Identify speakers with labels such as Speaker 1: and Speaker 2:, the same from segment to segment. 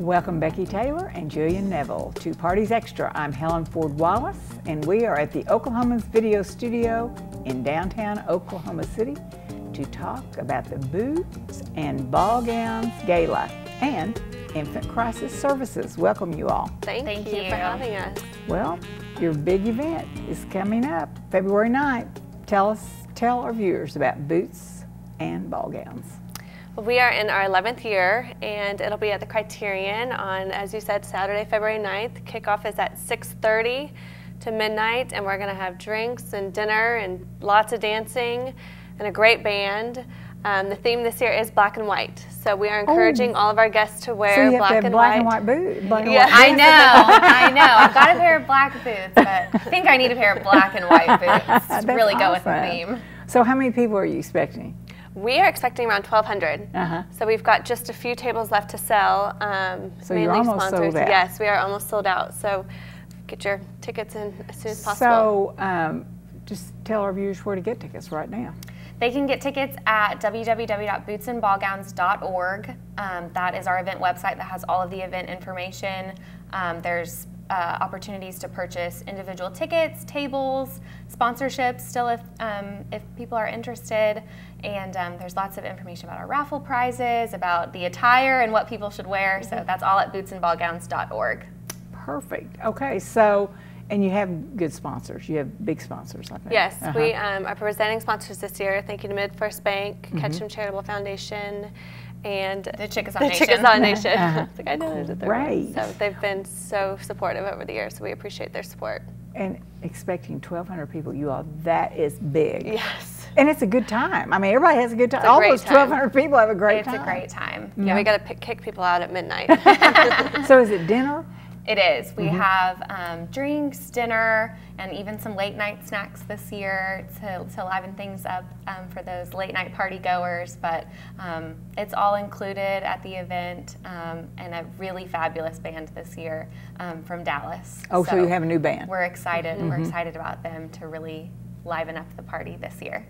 Speaker 1: Welcome Becky Taylor and Jillian Neville to Parties Extra. I'm Helen Ford Wallace, and we are at the Oklahoman's Video Studio in downtown Oklahoma City to talk about the Boots and Ball Gowns Gala and Infant Crisis Services. Welcome you all.
Speaker 2: Thank you for having us.
Speaker 1: Well, your big event is coming up February 9th. Tell our viewers about Boots and Ball Gowns.
Speaker 2: We are in our 11th year, and it'll be at the Criterion on, as you said, Saturday, February 9th. Kickoff is at 6:30 to midnight, and we're going to have drinks and dinner and lots of dancing and a great band. The theme this year is black and white, so we are encouraging all of our guests to wear
Speaker 1: so you have
Speaker 2: black
Speaker 1: to have
Speaker 2: and
Speaker 1: black
Speaker 2: white.
Speaker 1: And white boots.
Speaker 3: I know. I've got a pair of black boots, but I think I need a pair of black and white boots to really go with the theme.
Speaker 1: So how many people are you expecting?
Speaker 2: We are expecting around 1,200. So we've got just a few tables left to sell.
Speaker 1: So you're almost sold out.
Speaker 2: Yes, we are almost sold out. So get your tickets in as soon as possible.
Speaker 1: So just tell our viewers where to get tickets right now.
Speaker 3: They can get tickets at www.bootsandballgowns.org. That is our event website that has all of the event information. There's opportunities to purchase individual tickets, tables, sponsorships still if people are interested. And there's lots of information about our raffle prizes, about the attire and what people should wear. So that's all at bootsandballgowns.org.
Speaker 1: Perfect. Okay, so, and you have good sponsors. You have big sponsors, I think.
Speaker 2: Yes, we are presenting sponsors this year. Thank you to Mid-First Bank, Ketchum Charitable Foundation, and
Speaker 3: the Chickasaw Nation.
Speaker 2: I know there's a third
Speaker 1: Right.
Speaker 2: one. So they've been so supportive over the years, so we appreciate their support.
Speaker 1: And expecting 1,200 people, you all, that is big.
Speaker 2: Yes.
Speaker 1: And it's a good time. I mean, everybody has a good time.
Speaker 2: It's a great
Speaker 1: Almost
Speaker 2: time.
Speaker 1: 1,200 people have a great time.
Speaker 3: It's a great time.
Speaker 2: Yeah, we got to kick people out at midnight.
Speaker 1: So is it dinner?
Speaker 3: It is. We have drinks, dinner, and even some late night snacks this year to liven things up for those late night party goers. But it's all included at the event, and a really fabulous band this year from Dallas.
Speaker 1: Oh, so you have a new band.
Speaker 3: We're excited. We're excited about them to really liven up the party this year.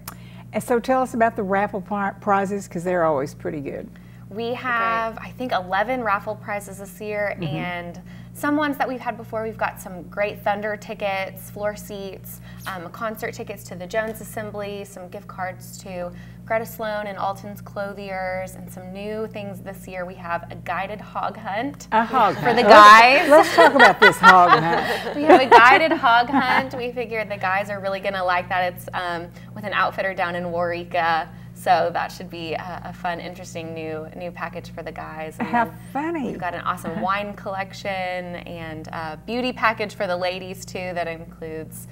Speaker 1: And so tell us about the raffle prizes, because they're always pretty good.
Speaker 3: We have, I think, 11 raffle prizes this year, and some ones that we've had before. We've got some great Thunder tickets, floor seats, concert tickets to the Jones Assembly, some gift cards to Greta Sloan and Alton's Clothiers, and some new things this year. We have a guided hog hunt.
Speaker 1: A hog
Speaker 3: for
Speaker 1: hunt.
Speaker 3: the guys.
Speaker 1: Let's talk about this hog hunt.
Speaker 3: We have a guided hog hunt. We figured the guys are really going to like that. It's with an outfitter down in Waurika. So that should be a fun, interesting new package for the guys. And
Speaker 1: How funny.
Speaker 3: We've got an awesome wine collection and a beauty package for the ladies too that includes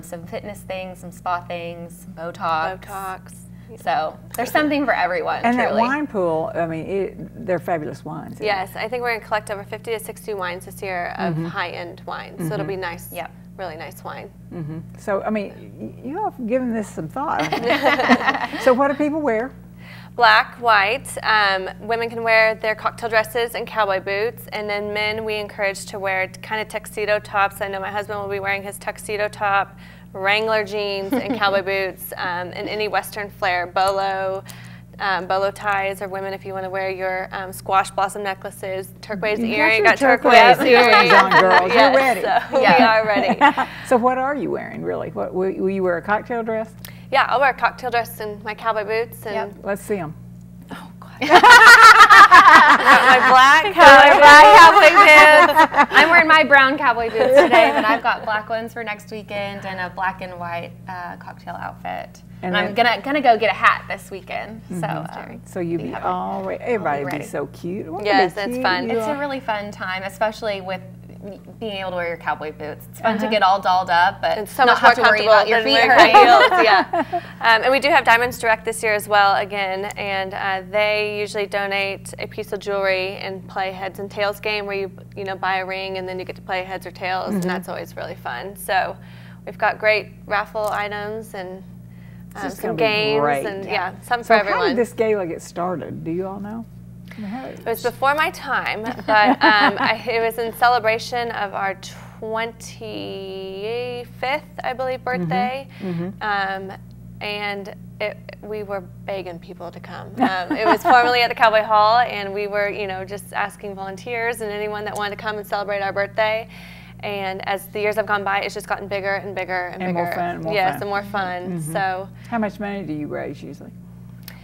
Speaker 3: some fitness things, some spa things, some Botox. So there's something for everyone.
Speaker 1: And
Speaker 3: truly.
Speaker 1: that wine pool, I mean, they're fabulous wines.
Speaker 2: Yes, I think we're going to collect over 50 to 60 wines this year of high-end wines. So it'll be nice.
Speaker 3: Yep.
Speaker 2: Really nice wine.
Speaker 1: So, I mean, you all have given this some thought. So what do people wear?
Speaker 2: Black, white. Women can wear their cocktail dresses and cowboy boots. And then men, we encourage to wear kind of tuxedo tops. I know my husband will be wearing his tuxedo top, Wrangler jeans, and cowboy boots, and any Western flair, bolo ties, or women if you want to wear your squash blossom necklaces, turquoise earring.
Speaker 1: You
Speaker 2: got
Speaker 1: turquoise earrings on, girls. You're ready.
Speaker 2: So we are ready.
Speaker 1: So what are you wearing, really? What, will you wear a cocktail dress?
Speaker 2: Yeah, I'll wear a cocktail dress and my cowboy boots. And
Speaker 1: Let's see them.
Speaker 2: Oh, God. My black cowboy boots.
Speaker 3: I'm wearing my brown cowboy boots today, but I've got black ones for next weekend and a black and white cocktail outfit. And I'm gonna go get a hat this being
Speaker 1: So you'll be all ready. Everybody will be so cute.
Speaker 2: Yes, it's fun.
Speaker 3: It's a really fun time, especially with being able to wear your cowboy boots. It's fun to get all dolled up, but
Speaker 2: it's so
Speaker 3: not
Speaker 2: much
Speaker 3: have
Speaker 2: more
Speaker 3: to worry about your
Speaker 2: comfortable
Speaker 3: feet
Speaker 2: than
Speaker 3: hurting.
Speaker 2: heels. Yeah. And we do have Diamonds Direct this year as well, again, and they usually donate a piece of jewelry and play heads and tails game where you know buy a ring and then you get to play heads or tails, and that's always really fun. So we've got great raffle items and some games and something for everyone.
Speaker 1: How did this gala get started? Do you all know?
Speaker 2: It was before my time, but it was in celebration of our 25th, I believe, birthday. and we were begging people to come. It was formerly at the Cowboy Hall, and we were, you know, just asking volunteers and anyone that wanted to come and celebrate our birthday. And as the years have gone by, it's just gotten bigger and bigger and bigger.
Speaker 1: More fun, more
Speaker 2: yes,
Speaker 1: fun.
Speaker 2: and more fun. So,
Speaker 1: how much money do you raise usually?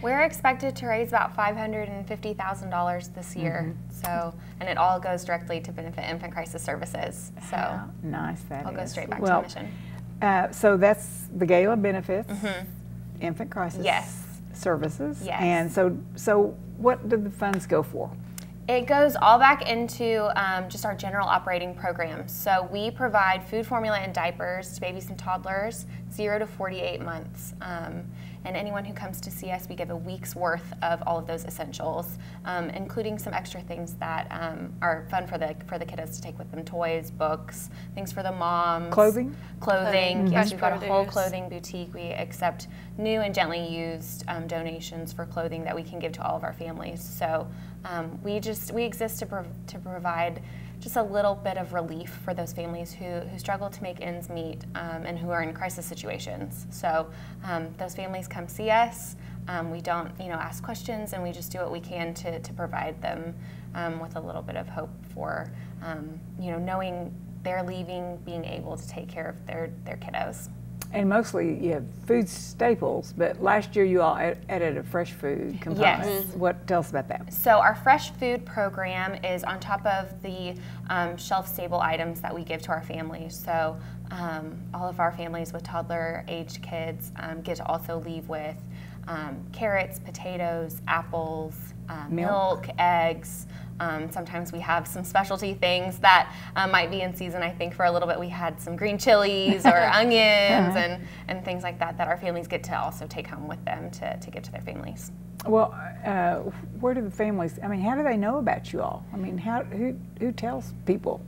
Speaker 3: We're expected to raise about $550,000 this year. So, and it all goes directly to benefit Infant Crisis Services. So,
Speaker 1: how nice that
Speaker 3: I'll
Speaker 1: is.
Speaker 3: go straight back to the mission.
Speaker 1: So that's the Gala benefits, Infant Crisis Services.
Speaker 3: Yes.
Speaker 1: And so what do the funds go for?
Speaker 3: It goes all back into just our general operating programs. So we provide food formula and diapers to babies and toddlers 0 to 48 months. And anyone who comes to see us, we give a week's worth of all of those essentials, including some extra things that are fun for the kiddos to take with them: toys, books, things for the moms.
Speaker 1: Clothing?
Speaker 3: Clothing. Yes, we've got a
Speaker 2: Produce.
Speaker 3: whole clothing boutique. We accept new and gently used donations for clothing that we can give to all of our families. So we exist to provide just a little bit of relief for those families who struggle to make ends meet and who are in crisis situations. So those families come see us. We don't, ask questions, and we just do what we can to provide them with a little bit of hope for, knowing they're leaving, being able to take care of their kiddos. And
Speaker 1: mostly you have food staples, but last year you all added a fresh food component.
Speaker 3: Yes.
Speaker 1: Tell us about that.
Speaker 3: So our fresh food program is on top of the shelf-stable items that we give to our families. So all of our families with toddler-aged kids get to also leave with carrots, potatoes, apples, milk, eggs. Sometimes we have some specialty things that might be in season. I think for a little bit we had some green chilies or onions and things like that our families get to also take home with them to give to their families.
Speaker 1: Well, where do the families, how do they know about you all? Who tells people?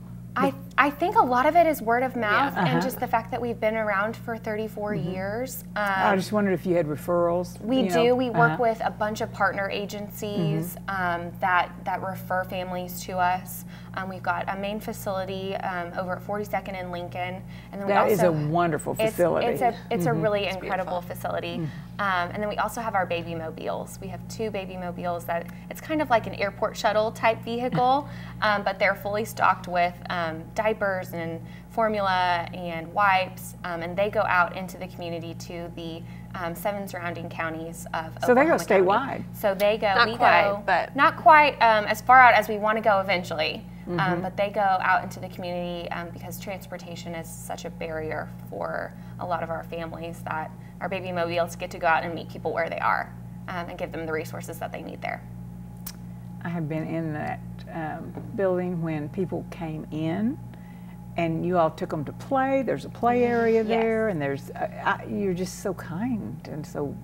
Speaker 3: I think a lot of it is word of mouth and just the fact that we've been around for 34 years.
Speaker 1: I just wondered if you had referrals.
Speaker 3: We do. We work with a bunch of partner agencies that refer families to us. We've got a main facility over at 42nd and Lincoln. And then
Speaker 1: that is a wonderful facility.
Speaker 3: It's a really incredible facility. And then we also have our baby mobiles. We have 2 baby mobiles that it's kind of like an airport shuttle type vehicle, but they're fully stocked with diapers and formula and wipes, and they go out into the community to the 7 surrounding counties of Oklahoma.
Speaker 1: So they go
Speaker 3: County.
Speaker 1: statewide.
Speaker 3: So they go.
Speaker 2: Not
Speaker 3: quite as far out as we want to go eventually. But they go out into the community because transportation is such a barrier for a lot of our families that our baby mobiles get to go out and meet people where they are and give them the resources that they need there.
Speaker 1: I have been in that building when people came in, and you all took them to play. There's a play area there, and there's you're just so kind, and so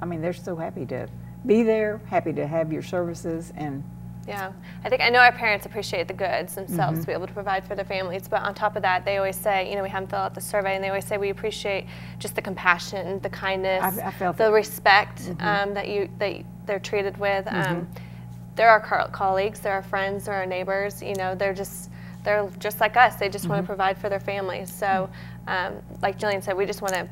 Speaker 1: they're so happy to be there, happy to have your services. And
Speaker 2: yeah, I know our parents appreciate the goods themselves to be able to provide for their families, but on top of that, they always say, we have them fill out the survey, and they always say we appreciate just the compassion, the kindness,
Speaker 1: I felt
Speaker 2: the respect that they're treated with. They're our colleagues, they're our friends, they're our neighbors. They're just like us. They just want to provide for their families. So, like Jillian said, we just want to,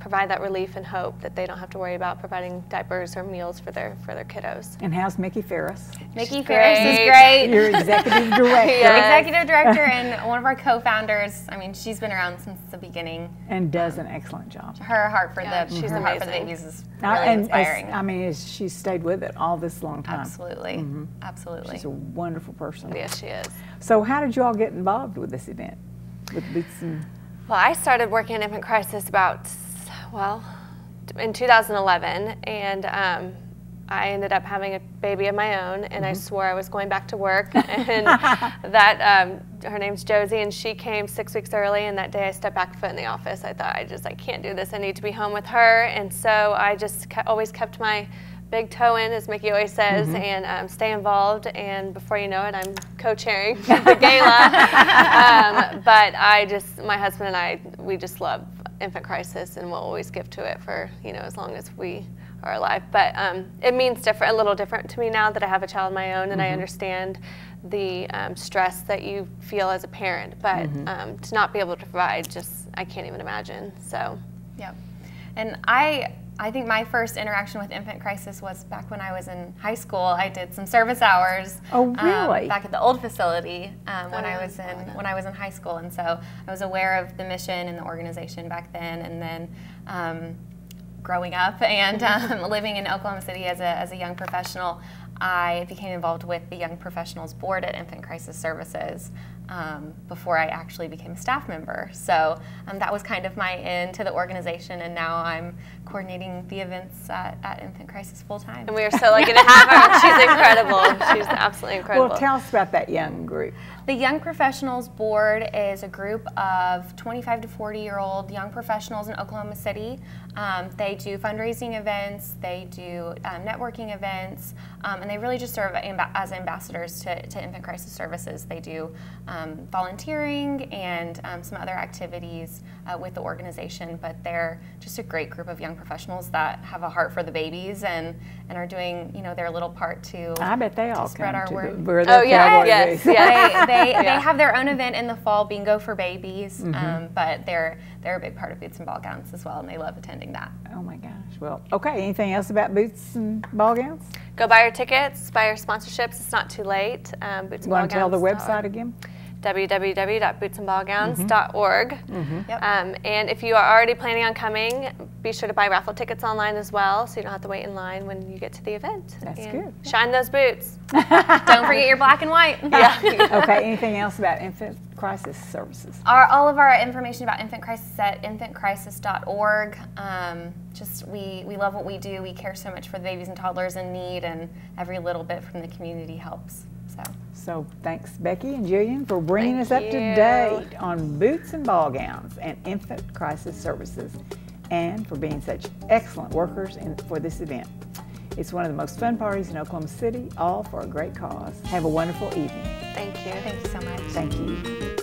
Speaker 2: provide that relief and hope that they don't have to worry about providing diapers or meals for their kiddos.
Speaker 1: And how's Mickey Ferris?
Speaker 3: Mickey Ferris is great.
Speaker 1: Your executive director.
Speaker 3: Executive director and one of our co-founders. She's been around since the beginning.
Speaker 1: And does an excellent job.
Speaker 3: Her heart for the babies is really inspiring.
Speaker 1: She's stayed with it all this long time.
Speaker 3: Absolutely. Absolutely.
Speaker 1: She's a wonderful person.
Speaker 2: Yes, she is.
Speaker 1: So how did you all get involved with this event?
Speaker 2: Well, I started working in Infant Crisis in 2011, and I ended up having a baby of my own, and I swore I was going back to work, and her name's Josie, and she came 6 weeks early, and that day I stepped back foot in the office. I thought, I can't do this. I need to be home with her, and so I just always kept my big toe in, as Mickey always says, and stay involved, and before you know it, I'm co-chairing the gala. But my husband and I, we just love Infant Crisis, and we'll always give to it for, as long as we are alive. But it means a little different to me now that I have a child of my own, and I understand the stress that you feel as a parent, but to not be able to provide, I can't even imagine, so.
Speaker 3: Yep. And I think my first interaction with Infant Crisis was back when I was in high school. I did some service hours.
Speaker 1: Oh, really?
Speaker 3: Back at the old facility when I was in high school, and so I was aware of the mission and the organization back then. And then growing up and living in Oklahoma City as a young professional, I became involved with the Young Professionals Board at Infant Crisis Services before I actually became a staff member. So that was kind of my in to the organization, and now I'm coordinating the events at Infant Crisis full time.
Speaker 2: And we are so lucky to have her. She's incredible. She's absolutely incredible.
Speaker 1: Well, tell us about that young group.
Speaker 3: The Young Professionals Board is a group of 25 to 40-year-old young professionals in Oklahoma City. They do fundraising events, they do networking events, and they really just serve as ambassadors to Infant Crisis Services. They do volunteering and some other activities with the organization, but they're just a great group of young professionals that have a heart for the babies and are doing their little part to
Speaker 1: I bet they all
Speaker 3: spread our word.
Speaker 2: Oh yeah, yes, yeah.
Speaker 3: They have their own event in the fall, Bingo for Babies, but they're a big part of Boots and Ball Gowns as well, and they love attending that.
Speaker 1: Oh my gosh. Well, okay. Anything else about Boots and Ball Gowns?
Speaker 2: Go buy your tickets, buy your sponsorships. It's not too late. Boots and Ball Gowns.
Speaker 1: Want to tell the website again?
Speaker 2: www.bootsandballgowns.org.
Speaker 3: Yep.
Speaker 2: And if you are already planning on coming, be sure to buy raffle tickets online as well, so you don't have to wait in line when you get to the event.
Speaker 1: That's
Speaker 2: and
Speaker 1: good.
Speaker 2: Shine those boots.
Speaker 3: Don't forget your black and white.
Speaker 2: Yeah.
Speaker 1: Okay. Anything else about Infant Crisis Services?
Speaker 3: All of our information about Infant Crisis at infantcrisis.org. We love what we do. We care so much for the babies and toddlers in need, and every little bit from the community helps.
Speaker 1: So thanks, Becky and Jillian, for bringing us up to date on Boots and Ball Gowns and Infant Crisis Services, and for being such excellent workers for this event. It's one of the most fun parties in Oklahoma City, all for a great cause. Have a wonderful evening.
Speaker 2: Thank you.
Speaker 3: Thank you so much.
Speaker 1: Thank you.